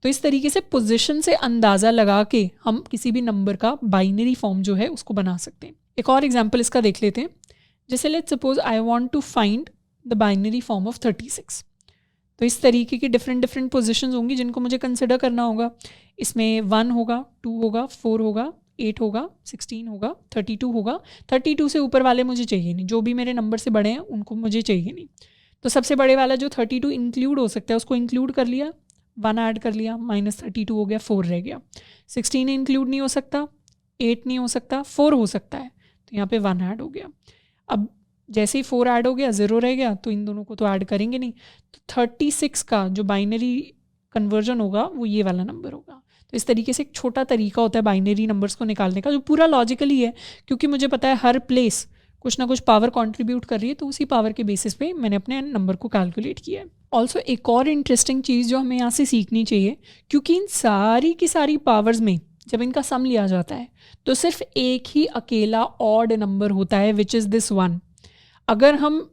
तो इस तरीके से पोजीशन से अंदाज़ा लगा के हम किसी भी नंबर का बाइनरी फॉर्म जो है उसको बना सकते हैं। एक और एग्जांपल इसका देख लेते हैं। जैसे let's suppose I want to find the binary form of 36। तो इस तरीके की डिफरेंट पोजीशंस होंगी जिनको मुझे कंसिडर करना होगा। इसमें 1 होगा, 2 होगा, 4 होगा, 8 होगा, 16 होगा, 32 होगा। 32 से ऊपर वाले मुझे चाहिए नहीं, जो भी मेरे नंबर से बड़े हैं उनको मुझे चाहिए नहीं। तो सबसे बड़े वाला जो 32 इंक्लूड हो सकता है उसको इंक्लूड कर लिया, 1 ऐड कर लिया, -32 हो गया, 4 रह गया। 16 इंक्लूड नहीं हो सकता, 8 नहीं हो सकता, 4 हो सकता है, तो यहाँ पे 1 ऐड हो गया। अब जैसे ही 4 ऐड हो गया, 0 रह गया, तो इन दोनों को तो ऐड करेंगे नहीं। तो 36 का जो बाइनरी कन्वर्जन होगा वो ये वाला नंबर होगा। तो इस तरीके से एक छोटा तरीका होता है बाइनरी नंबर्स को निकालने का, जो पूरा लॉजिकली है, क्योंकि मुझे पता है हर प्लेस कुछ ना कुछ पावर कंट्रीब्यूट कर रही है, तो उसी पावर के बेसिस पे मैंने अपने नंबर को कैलकुलेट किया है। ऑल्सो एक और इंटरेस्टिंग चीज़ जो हमें यहाँ से सीखनी चाहिए, क्योंकि इन सारी की सारी पावर्स में जब इनका सम लिया जाता है तो सिर्फ एक ही अकेला ऑड नंबर होता है, विच इज़ दिस 1। अगर हम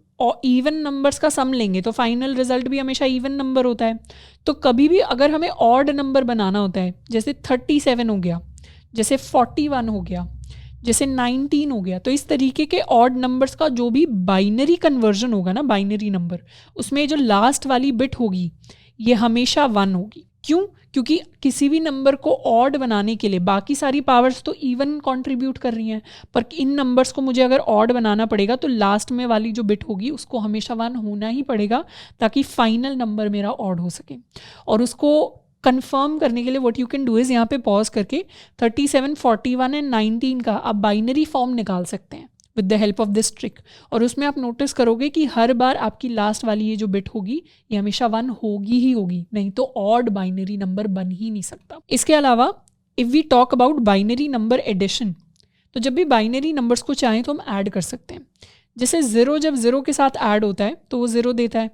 इवन नंबर्स का सम लेंगे तो फाइनल रिजल्ट भी हमेशा इवन नंबर होता है। तो कभी भी अगर हमें ऑड नंबर बनाना होता है, जैसे 37 हो गया, जैसे 41 हो गया, जैसे 19 हो गया, तो इस तरीके के ऑड नंबर्स का जो भी बाइनरी कन्वर्जन होगा ना, बाइनरी नंबर, उसमें जो लास्ट वाली बिट होगी ये हमेशा 1 होगी। क्यों? क्योंकि किसी भी नंबर को ऑड बनाने के लिए बाकी सारी पावर्स तो इवन कंट्रीब्यूट कर रही हैं, पर इन नंबर्स को मुझे अगर ऑड बनाना पड़ेगा तो लास्ट में वाली जो बिट होगी उसको हमेशा 1 होना ही पड़ेगा, ताकि फाइनल नंबर मेरा ऑड हो सके। और उसको कंफर्म करने के लिए what you can do is यहाँ पे पॉज करके 37, 41 एंड 19 का आप बाइनरी फॉर्म निकाल सकते हैं with the help of this trick. और उसमें आप नोटिस करोगे कि हर बार आपकी लास्ट वाली ये जो बिट होगी ये हमेशा 1 होगी ही होगी, नहीं तो ऑड बाइनरी नंबर बन ही नहीं सकता। इसके अलावा if we talk about binary number addition, तो जब भी बाइनरी नंबर्स को चाहें तो हम ऐड कर सकते हैं। जैसे 0 जब 0 के साथ ऐड होता है तो वो 0 देता है,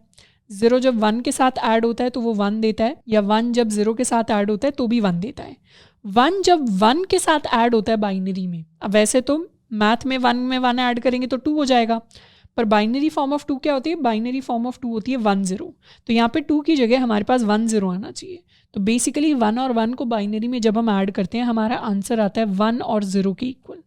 0 जब 1 के साथ ऐड होता है तो वो 1 देता है, या 1 जब 0 के साथ ऐड होता है तो भी 1 देता है। 1 जब 1 के साथ ऐड होता है बाइनरी में, अब वैसे तो मैथ में 1 में 1 ऐड करेंगे तो 2 हो जाएगा, पर बाइनरी फॉर्म ऑफ 2 क्या होती है? बाइनरी फॉर्म ऑफ 2 होती है 1 0। तो यहाँ पे 2 की जगह हमारे पास 1 0 आना चाहिए। तो बेसिकली 1 और 1 को बाइनरी में जब हम ऐड करते हैं हमारा आंसर आता है 1 और 0 के इक्वल।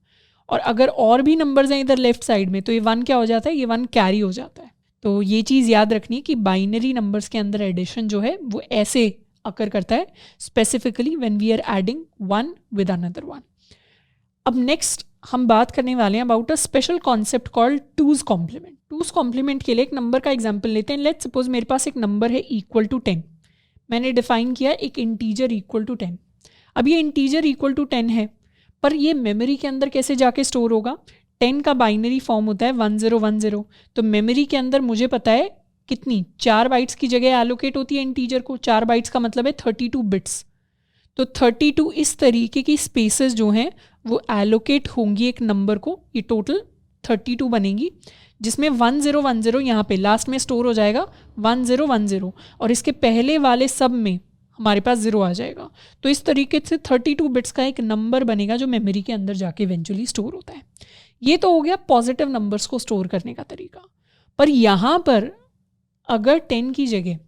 और अगर और भी नंबर्स हैं इधर लेफ्ट साइड में तो ये 1 क्या हो जाता है? ये 1 कैरी हो जाता है। तो ये चीज़ याद रखनी कि बाइनरी नंबर्स के अंदर एडिशन जो है वो ऐसे अकर करता है, specifically when we are adding 1 with another 1। अब नेक्स्ट हम बात करने वाले हैं about a special concept called two's complement. Two's complement के लिए एक नंबर का एग्जांपल लेते हैं। लेट्स सपोज मेरे पास एक नंबर है इक्वल टू 10। मैंने डिफाइन किया एक इंटीजर इक्वल टू 10। अब ये इंटीजर इक्वल टू 10 है, पर ये मेमोरी के अंदर कैसे जाके स्टोर होगा? 10 का बाइनरी फॉर्म होता है 1010। तो मेमोरी के अंदर मुझे पता है कितनी 4 बाइट्स की जगह एलोकेट होती है इंटीजर को। 4 बाइट्स का मतलब है 32 बिट्स। तो 32 इस तरीके की स्पेसेस जो हैं वो एलोकेट होंगी एक नंबर को। ये टोटल 32 बनेगी, जिसमें 1010 यहाँ पे लास्ट में स्टोर हो जाएगा 1010, और इसके पहले वाले सब में हमारे पास 0 आ जाएगा। तो इस तरीके से 32 बिट्स का एक नंबर बनेगा जो मेमोरी के अंदर जाके इवेंचुअली स्टोर होता है। ये तो हो गया पॉजिटिव नंबर्स को स्टोर करने का तरीका। पर यहाँ पर अगर 10 की जगह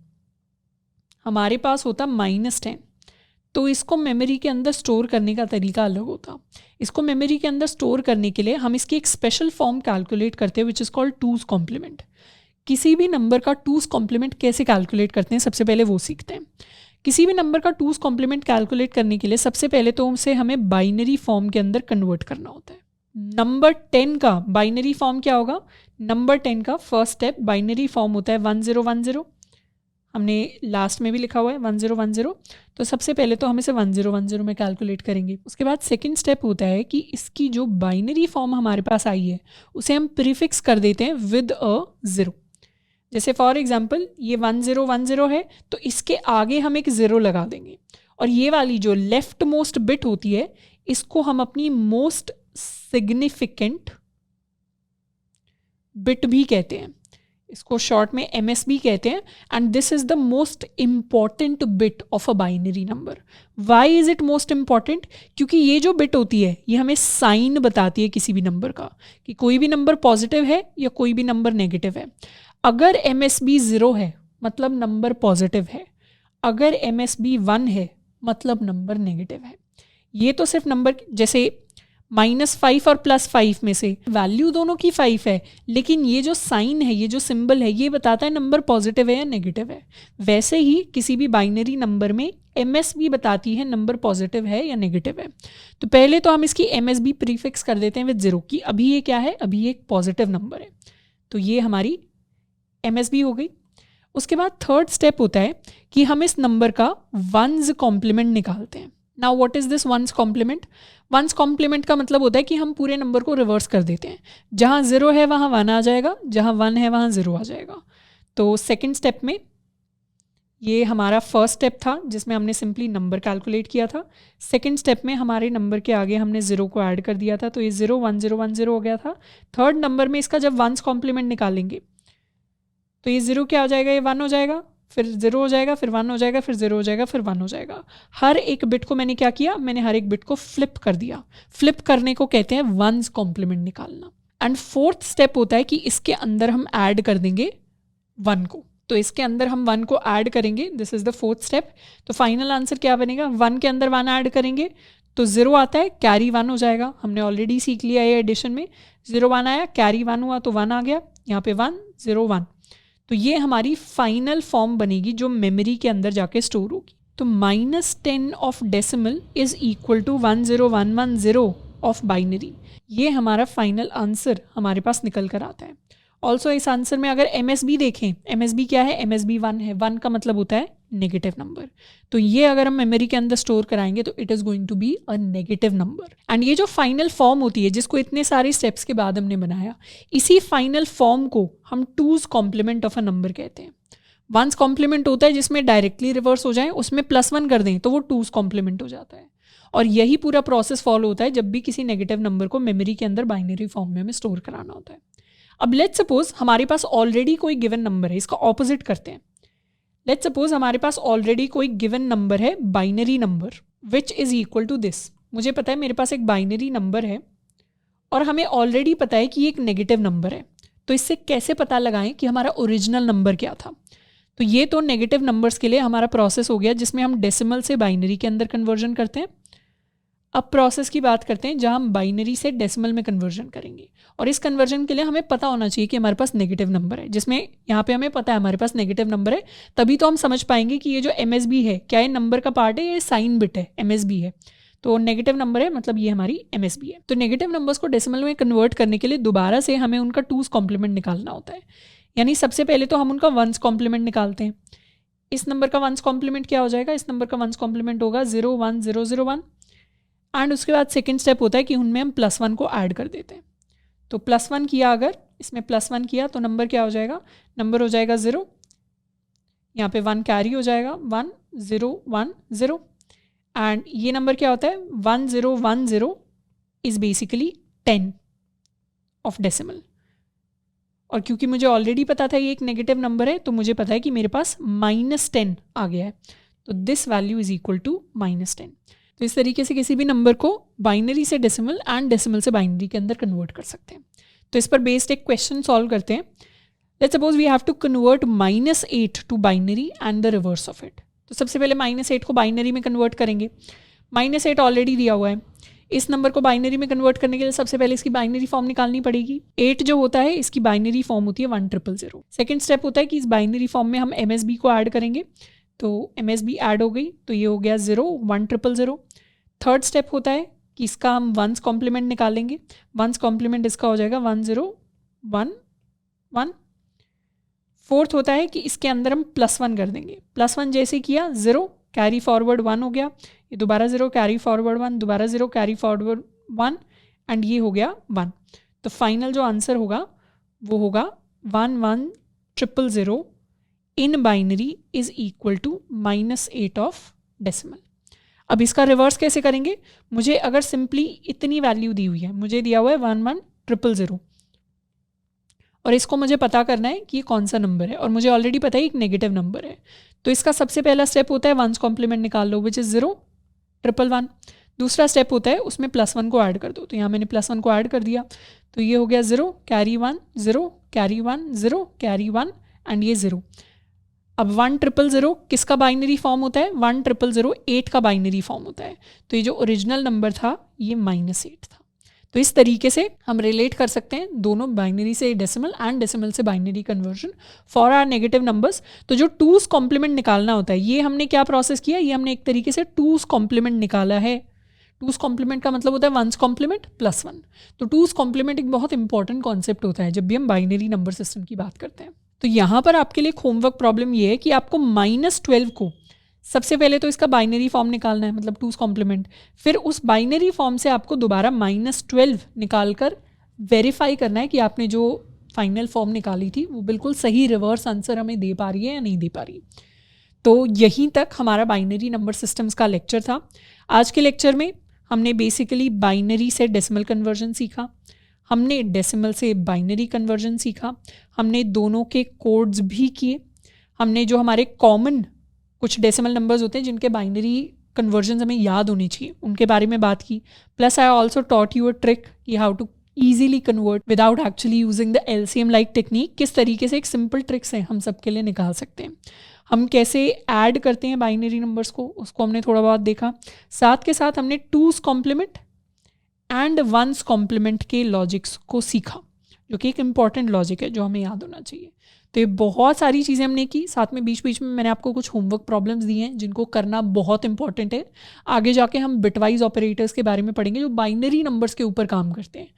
हमारे पास होता -10, तो इसको मेमोरी के अंदर स्टोर करने का तरीका अलग होता। इसको मेमोरी के अंदर स्टोर करने के लिए हम इसकी एक स्पेशल फॉर्म कैलकुलेट करते हैं which is called two's complement. किसी भी नंबर का टूज कॉम्प्लीमेंट कैसे कैलकुलेट करते हैं सबसे पहले वो सीखते हैं। किसी भी नंबर का टूज कॉम्प्लीमेंट कैलकुलेट करने के लिए सबसे पहले तो उसे हमें बाइनरी फॉर्म के अंदर कन्वर्ट करना होता है। नंबर 10 का बाइनरी फॉर्म क्या होगा? नंबर 10 का फर्स्ट स्टेप बाइनरी फॉर्म होता है 1010। हमने लास्ट में भी लिखा हुआ है 1010। तो सबसे पहले तो हम इसे 1010 में कैलकुलेट करेंगे। उसके बाद सेकंड स्टेप होता है कि इसकी जो बाइनरी फॉर्म हमारे पास आई है उसे हम प्रीफिक्स कर देते हैं विद अ 0। जैसे फॉर एग्जांपल ये 1010 है, तो इसके आगे हम एक 0 लगा देंगे, और ये वाली जो लेफ्ट मोस्ट बिट होती है इसको हम अपनी मोस्ट सिग्निफिकेंट बिट भी कहते हैं। इसको शॉर्ट में MSB कहते हैं। And this is the most important bit of a binary number. Why is it most important? क्योंकि ये जो बिट होती है ये हमें साइन बताती है किसी भी नंबर का, कि कोई भी नंबर पॉजिटिव है या कोई भी नंबर नेगेटिव है। अगर MSB 0 है मतलब नंबर पॉजिटिव है, अगर MSB 1 है मतलब नंबर नेगेटिव है। ये तो सिर्फ नंबर, जैसे -5 और +5 में से वैल्यू दोनों की 5 है, लेकिन ये जो साइन है, ये जो सिंबल है, ये बताता है नंबर पॉजिटिव है या नेगेटिव है। वैसे ही किसी भी बाइनरी नंबर में MSB बताती है नंबर पॉजिटिव है या नेगेटिव है। तो पहले तो हम इसकी MSB प्रीफिक्स कर देते हैं विद 0 की अभी ये क्या है, अभी ये एक पॉजिटिव नंबर है, तो ये हमारी MSB हो गई। उसके बाद थर्ड स्टेप होता है कि हम इस नंबर का वंस कॉम्प्लीमेंट निकालते हैं। Now what is this one's complement? One's complement का मतलब होता है कि हम पूरे नंबर को रिवर्स कर देते हैं। जहाँ 0 है वहाँ 1 आ जाएगा, जहाँ 1 है वहाँ 0 आ जाएगा। तो सेकेंड स्टेप में ये हमारा फर्स्ट स्टेप था जिसमें हमने सिंपली नंबर कैलकुलेट किया था। सेकेंड स्टेप में हमारे नंबर के आगे हमने 0 को ऐड कर दिया था, तो ये 0 1 0 1 0 हो गया था। थर्ड नंबर में इसका जब वंस कॉम्प्लीमेंट निकालेंगे तो ये 0 क्या हो जाएगा, ये 1 हो जाएगा, फिर 0 हो जाएगा, फिर 1 हो जाएगा, फिर 0 हो जाएगा, फिर 1 हो जाएगा। हर एक बिट को मैंने क्या किया, मैंने हर एक बिट को फ्लिप कर दिया। फ्लिप करने को कहते हैं वंस कॉम्प्लीमेंट निकालना। एंड फोर्थ स्टेप होता है कि इसके अंदर हम ऐड कर देंगे 1 को। तो इसके अंदर हम 1 को ऐड करेंगे, this is the fourth step. तो फाइनल आंसर क्या बनेगा, 1 के अंदर 1 ऐड करेंगे तो 0 आता है, कैरी 1 हो जाएगा। हमने ऑलरेडी सीख लिया है एडिशन में, 0 1 आया, कैरी 1 हुआ तो 1 आ गया, यहाँ पे 1 0 1। तो ये हमारी फाइनल फॉर्म बनेगी जो मेमोरी के अंदर जाके स्टोर होगी। तो -10 of decimal is equal to 10110 of binary. ये हमारा फाइनल आंसर हमारे पास निकल कर आता है। ऑल्सो इस आंसर में अगर MSB देखें, MSB क्या है, MSB 1 है, 1 का मतलब होता है नेगेटिव नंबर। तो ये अगर हम मेमोरी के अंदर स्टोर कराएंगे तो it is going to be a negative number. And ये जो फाइनल फॉर्म होती है जिसको इतने सारे स्टेप्स के बाद हमने बनाया, इसी फाइनल फॉर्म को हम two's complement of a number कहते हैं। वंस कॉम्प्लीमेंट होता है जिसमें डायरेक्टली रिवर्स हो जाए, उसमें +1 कर दें तो वो टूज कॉम्प्लीमेंट हो जाता है। और यही पूरा प्रोसेस फॉलो होता है जब भी किसी नेगेटिव नंबर को मेमोरी के अंदर बाइनरी फॉर्म में हमें स्टोर कराना होता है। अब लेट्स सपोज हमारे पास ऑलरेडी कोई गिवन नंबर है, इसका ऑपोजिट करते हैं। लेट्स सपोज हमारे पास ऑलरेडी कोई गिवन नंबर है, binary number which is equal to this. मुझे पता है मेरे पास एक बाइनरी नंबर है और हमें ऑलरेडी पता है कि ये एक नेगेटिव नंबर है। तो इससे कैसे पता लगाएं कि हमारा ओरिजिनल नंबर क्या था? तो ये तो नेगेटिव नंबर्स के लिए हमारा प्रोसेस हो गया जिसमें हम डेसिमल से बाइनरी के अंदर कन्वर्जन करते हैं। अब प्रोसेस की बात करते हैं जहां हम बाइनरी से डेसिमल में कन्वर्जन करेंगे। और इस कन्वर्जन के लिए हमें पता होना चाहिए कि हमारे पास नेगेटिव नंबर है, जिसमें यहाँ पे हमें पता है हमारे पास नेगेटिव नंबर है। तभी तो हम समझ पाएंगे कि ये जो MSB है क्या ये नंबर का पार्ट है, ये साइन बिट है, MSB है। तो नेगेटिव नंबर है मतलब ये हमारी MSB है। तो नेगेटिव नंबर्स को डेसिमल में कन्वर्ट करने के लिए दोबारा से हमें उनका टूज कॉम्प्लीमेंट निकालना होता है। यानी सबसे पहले तो हम उनका वंस कॉम्प्लीमेंट निकालते हैं। इस नंबर का वंस कॉम्प्लीमेंट क्या हो जाएगा, इस नंबर का वंस कॉम्प्लीमेंट होगा 0 1 0 0 1। एंड उसके बाद सेकेंड स्टेप होता है कि उनमें हम +1 को ऐड कर देते हैं। तो +1 किया, अगर इसमें +1 किया तो नंबर क्या हो जाएगा, नंबर हो जाएगा 0, यहाँ पे 1 कैरी हो जाएगा, 1 0 1 0। एंड ये नंबर क्या होता है, 1 0 1 0 इज बेसिकली 10 ऑफ डेसिमल। और क्योंकि मुझे ऑलरेडी पता था ये एक नेगेटिव नंबर है तो मुझे पता है कि मेरे पास -10 आ गया है। तो this value is equal to -10। तो इस तरीके से किसी भी नंबर को बाइनरी से डेसिमल एंड डेसिमल से बाइनरी के अंदर कन्वर्ट कर सकते हैं। तो इस पर बेस्ड एक क्वेश्चन सॉल्व करते हैं। Let's suppose we have to convert -8 to binary and the reverse of it. तो सबसे पहले -8 को बाइनरी में कन्वर्ट करेंगे। -8 ऑलरेडी दिया हुआ है, इस नंबर को बाइनरी में कन्वर्ट करने के लिए सबसे पहले इसकी बाइनरी फॉर्म निकालनी पड़ेगी। 8 जो होता है इसकी बाइनरी फॉर्म होती है 1000। सेकेंड स्टेप होता है कि इस बाइनरी फॉर्म में हम MSB को ऐड करेंगे। तो MSB ऐड हो गई तो ये हो गया 0 1000। थर्ड स्टेप होता है कि इसका हम वंस कॉम्प्लीमेंट निकालेंगे। वंस कॉम्प्लीमेंट इसका हो जाएगा 1 0 1 1। फोर्थ होता है कि इसके अंदर हम +1 कर देंगे। +1 जैसे किया 0 कैरी फॉरवर्ड 1 हो गया, ये दोबारा 0 कैरी फॉरवर्ड 1, दोबारा 0 कैरी फॉरवर्ड 1 एंड ये हो गया 1। तो फाइनल जो आंसर होगा वो होगा 1 1 0 0 in binary is equal to -8 of decimal. अब इसका रिवर्स कैसे करेंगे, मुझे अगर सिंपली इतनी वैल्यू दी हुई है, मुझे दिया हुआ है 1 1 0 0 और इसको मुझे पता करना है कि ये कौन सा नंबर है और मुझे ऑलरेडी पता है एक नेगेटिव नंबर है। तो इसका सबसे पहला स्टेप होता है वंस कॉम्प्लीमेंट निकाल लो विच इज़ 0 1 1 1। दूसरा स्टेप होता है उसमें +1 को ऐड कर दो। तो यहाँ मैंने +1 को ऐड कर दिया। तो ये हो गया 0 कैरी 1 0 कैरी 1 0 कैरी 1 एंड ये 0। अब 1000 किसका बाइनरी फॉर्म होता है? 1000 8 का बाइनरी फॉर्म होता है। तो ये जो ओरिजिनल नंबर था ये -8 था। तो इस तरीके से हम रिलेट कर सकते हैं दोनों बाइनरी से डेसिमल एंड डेसिमल से binary conversion for our negative numbers. तो जो 2's कॉम्प्लीमेंट निकालना होता है, ये हमने क्या प्रोसेस किया? ये हमने एक तरीके से 2's कॉम्प्लीमेंट निकाला है। 2's कॉम्प्लीमेंट का मतलब होता है 1's कॉम्प्लीमेंट प्लस 1। तो 2's कॉम्प्लीमेंट एक बहुत इंपॉर्टेंट कॉन्सेप्ट होता है जब भी हम बाइनरी नंबर सिस्टम की बात करते हैं। तो यहाँ पर आपके लिए एक होमवर्क प्रॉब्लम ये है कि आपको -12 को सबसे पहले तो इसका बाइनरी फॉर्म निकालना है, मतलब 2's कॉम्प्लीमेंट। फिर उस बाइनरी फॉर्म से आपको दोबारा -12 निकाल कर वेरीफाई करना है कि आपने जो फाइनल फॉर्म निकाली थी वो बिल्कुल सही रिवर्स आंसर हमें दे पा रही है या नहीं दे पा रही। तो यहीं तक हमारा बाइनरी नंबर सिस्टम्स का लेक्चर था। आज के लेक्चर में हमने बेसिकली बाइनरी से डेसिमल कन्वर्जन सीखा, हमने डेसिमल से बाइनरी कन्वर्जन सीखा, हमने दोनों के कोड्स भी किए, हमने जो हमारे कॉमन कुछ डेसिमल नंबर्स होते हैं जिनके बाइनरी कन्वर्जन हमें याद होनी चाहिए उनके बारे में बात की। Plus I also taught you a trick कि how to easily convert without actually using the LCM like technique. किस तरीके से एक सिंपल ट्रिक से हम सबके लिए निकाल सकते हैं। हम कैसे ऐड करते हैं बाइनरी नंबर्स को, उसको हमने थोड़ा बहुत देखा। साथ के साथ हमने 2's complement and 1's complement के लॉजिक्स को सीखा, जो कि एक इम्पॉर्टेंट लॉजिक है जो हमें याद होना चाहिए। तो ये बहुत सारी चीज़ें हमने की। साथ में बीच बीच में मैंने आपको कुछ होमवर्क प्रॉब्लम्स दिए हैं जिनको करना बहुत इंपॉर्टेंट है। आगे जाके हम बिटवाइज ऑपरेटर्स के बारे में पढ़ेंगे जो बाइनरी नंबर्स के ऊपर काम करते हैं,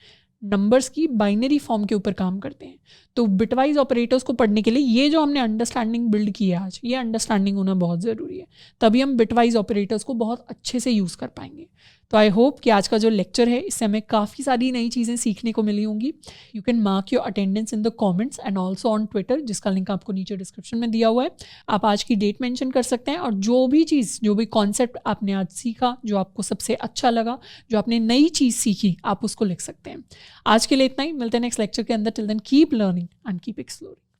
नंबर्स की बाइनरी फॉर्म के ऊपर काम करते हैं। तो बिटवाइज ऑपरेटर्स को पढ़ने के लिए ये जो हमने अंडरस्टैंडिंग बिल्ड की है आज, ये अंडरस्टैंडिंग होना बहुत ज़रूरी है, तभी हम बिटवाइज ऑपरेटर्स को बहुत अच्छे से यूज़ कर पाएंगे। तो आई होप कि आज का जो लेक्चर है इससे हमें काफ़ी सारी नई चीज़ें सीखने को मिली होंगी। You can mark your attendance in the comments and also on Twitter, जिसका लिंक आपको नीचे डिस्क्रिप्शन में दिया हुआ है। आप आज की डेट मेंशन कर सकते हैं और जो भी चीज़, जो भी कॉन्सेप्ट आपने आज सीखा, जो आपको सबसे अच्छा लगा, जो आपने नई चीज़ सीखी, आप उसको लिख सकते हैं। आज के लिए इतना ही, मिलते हैं नेक्स्ट लेक्चर के अंदर। Till then keep learning and keep exploring.